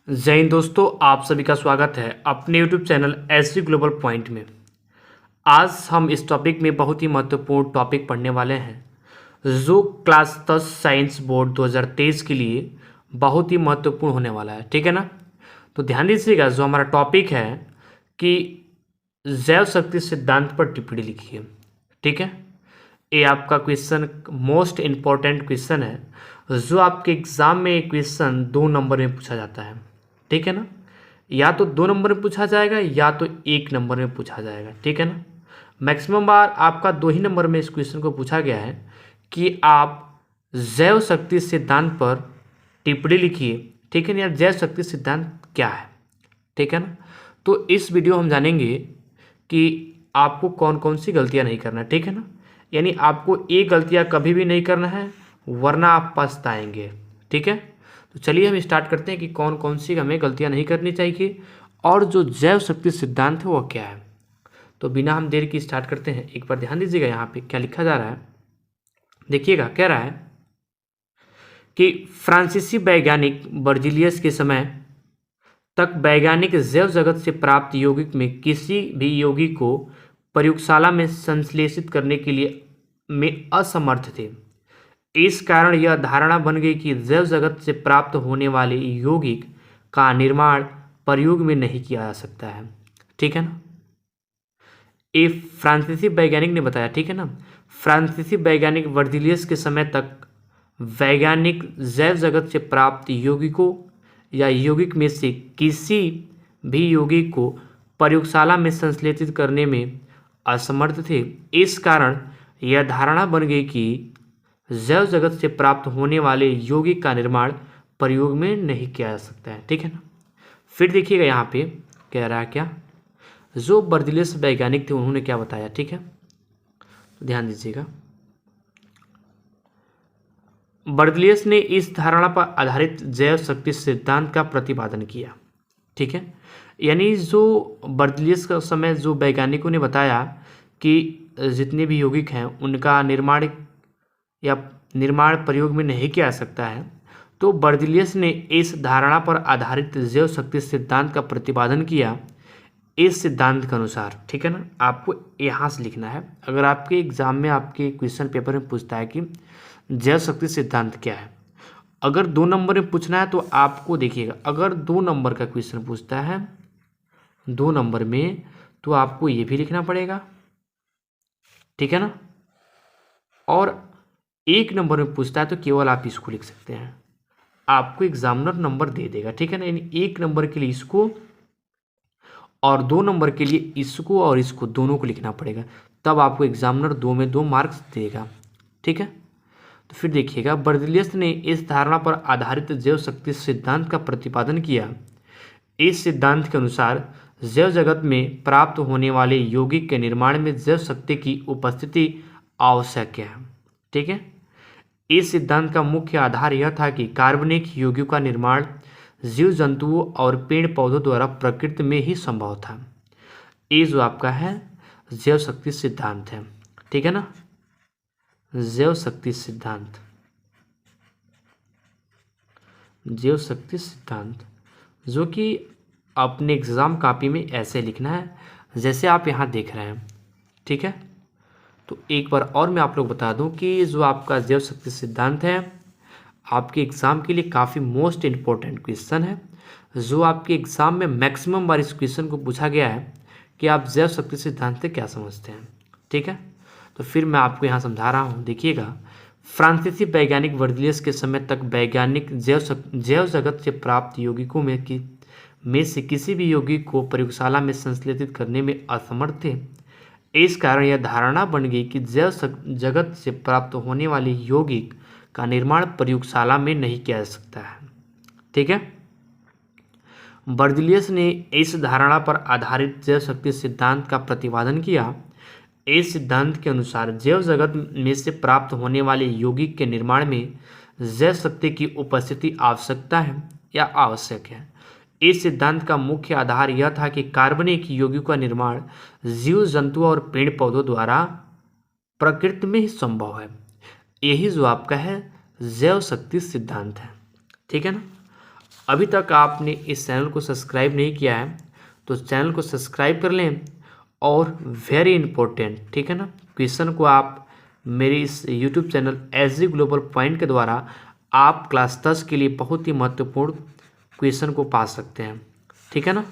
जय हिंद दोस्तों, आप सभी का स्वागत है अपने YouTube channel SG global point में। आज हम इस टॉपिक में बहुत ही महत्वपूर्ण टॉपिक पढ़ने वाले हैं जो क्लास 10 साइंस बोर्ड 2023 के लिए बहुत ही महत्वपूर्ण होने वाला है। ठीक है ना। तो ध्यान दीजिएगा, जो हमारा टॉपिक है कि जैव शक्ति सिद्धांत पर टिप्पणी लिखिए। ठीक है, ये आपका क्वेश्चन मोस्ट इम्पॉर्टेंट क्वेश्चन है जो आपके एग्जाम में क्वेश्चन 2 नंबर में पूछा जाता है। ठीक है ना, या तो 2 नंबर में पूछा जाएगा या तो 1 नंबर में पूछा जाएगा। ठीक है ना, मैक्सिमम बार आपका 2 ही नंबर में इस क्वेश्चन को पूछा गया है कि आप जैव शक्ति सिद्धांत पर टिप्पणी लिखिए। ठीक है ना, या जैव शक्ति सिद्धांत क्या है। ठीक है ना, तो इस वीडियो हम जानेंगे कि आपको कौन कौन सी गलतियां नहीं करना है। ठीक है ना, यानी आपको ये गलतियां कभी भी नहीं करना है वरना आप पछताएंगे। ठीक है, तो चलिए हम स्टार्ट करते हैं कि कौन कौन सी हमें गलतियां नहीं करनी चाहिए और जो जैव शक्ति सिद्धांत है वो क्या है। तो बिना हम देर की स्टार्ट करते हैं। एक बार ध्यान दीजिएगा यहाँ पे क्या लिखा जा रहा है। देखिएगा, कह रहा है कि फ्रांसीसी वैज्ञानिक बर्जीलियस के समय तक वैज्ञानिक जैव जगत से प्राप्त यौगिक में किसी भी यौगिक को प्रयोगशाला में संश्लेषित करने के लिए में असमर्थ थे। इस कारण यह धारणा बन गई कि जैव जगत से प्राप्त होने वाले यौगिक का निर्माण प्रयोग में नहीं किया जा सकता है। ठीक है ना, ये फ्रांसीसी वैज्ञानिक ने बताया। ठीक है ना, फ्रांसीसी वैज्ञानिक वर्जिलियस के समय तक वैज्ञानिक जैव जगत से प्राप्त यौगिकों या यौगिक में से किसी भी यौगिक को प्रयोगशाला में संश्लेषित करने में असमर्थ थे। इस कारण यह धारणा बन गई कि जैव जगत से प्राप्त होने वाले यौगिक का निर्माण प्रयोग में नहीं किया जा सकता है। ठीक है ना, फिर देखिएगा यहाँ पे कह रहा है क्या, जो बर्जिलियस वैज्ञानिक थे उन्होंने क्या बताया। ठीक है, तो ध्यान दीजिएगा, बर्जिलियस ने इस धारणा पर आधारित जैव शक्ति सिद्धांत का प्रतिपादन किया। ठीक है, यानी जो बर्जिलियस का समय जो वैज्ञानिकों ने बताया कि जितने भी यौगिक हैं उनका निर्माण प्रयोग में नहीं किया जा सकता है, तो बर्जिलियस ने इस धारणा पर आधारित जैव शक्ति सिद्धांत का प्रतिपादन किया। इस सिद्धांत के अनुसार, ठीक है ना, आपको यहाँ से लिखना है। अगर आपके एग्जाम में आपके क्वेश्चन पेपर में पूछता है कि जैव शक्ति सिद्धांत क्या है, अगर 2 नंबर में पूछना है तो आपको देखिएगा, अगर 2 नंबर का क्वेश्चन पूछता है 2 नंबर में तो आपको ये भी लिखना पड़ेगा। ठीक है ना, और 1 नंबर में पूछता है तो केवल आप इसको लिख सकते हैं, आपको एग्जामिनर नंबर दे देगा। ठीक है ना, यानी 1 नंबर के लिए इसको और 2 नंबर के लिए इसको और इसको दोनों को लिखना पड़ेगा, तब आपको एग्जामिनर 2 में 2 मार्क्स देगा। ठीक है, तो फिर देखिएगा, बर्जिलियस ने इस धारणा पर आधारित जैव शक्ति सिद्धांत का प्रतिपादन किया। इस सिद्धांत के अनुसार जैव जगत में प्राप्त होने वाले यौगिक के निर्माण में जैव शक्ति की उपस्थिति आवश्यक है। ठीक है, इस सिद्धांत का मुख्य आधार यह था कि कार्बनिक यौगिकों का निर्माण जीव जंतुओं और पेड़ पौधों द्वारा प्रकृति में ही संभव था। ये जो आपका है जैव शक्ति सिद्धांत है। ठीक है ना, जैव शक्ति सिद्धांत, जैव शक्ति सिद्धांत जो कि अपने एग्जाम कॉपी में ऐसे लिखना है जैसे आप यहाँ देख रहे हैं। ठीक है, तो एक बार और मैं आप लोग बता दूं कि जो आपका जैव शक्ति सिद्धांत है आपके एग्ज़ाम के लिए काफ़ी मोस्ट इम्पोर्टेंट क्वेश्चन है, जो आपके एग्ज़ाम में मैक्सिमम बार इस क्वेश्चन को पूछा गया है कि आप जैव शक्ति सिद्धांत से क्या समझते हैं। ठीक है, तो फिर मैं आपको यहाँ समझा रहा हूँ। देखिएगा, फ्रांसीसी वैज्ञानिक वर्जिलियस के समय तक वैज्ञानिक जैव जगत से प्राप्त यौगिकों में से किसी भी यौगिक को प्रयोगशाला में संश्लेषित करने में असमर्थ थे। इस कारण यह धारणा बन गई कि जैव जगत से प्राप्त होने वाले यौगिक का निर्माण प्रयोगशाला में नहीं किया जा सकता है। ठीक है, बर्जिलियस ने इस धारणा पर आधारित जैव शक्ति सिद्धांत का प्रतिपादन किया। इस सिद्धांत के अनुसार जैव जगत में से प्राप्त होने वाले यौगिक के निर्माण में जैव शक्ति की उपस्थिति आवश्यकता है या आवश्यक है। इस सिद्धांत का मुख्य आधार यह था कि कार्बनिक यौगिकों का निर्माण जीव जंतुओं और पेड़ पौधों द्वारा प्रकृति में ही संभव है। यही जो आपका है जैव शक्ति सिद्धांत है। ठीक है ना, अभी तक आपने इस चैनल को सब्सक्राइब नहीं किया है तो चैनल को सब्सक्राइब कर लें। और वेरी इंपॉर्टेंट, ठीक है ना, क्वेश्चन को आप मेरे इस YouTube channel SG global point के द्वारा आप क्लास 10 के लिए बहुत ही महत्वपूर्ण क्वेश्चन को पा सकते हैं, ठीक है ना।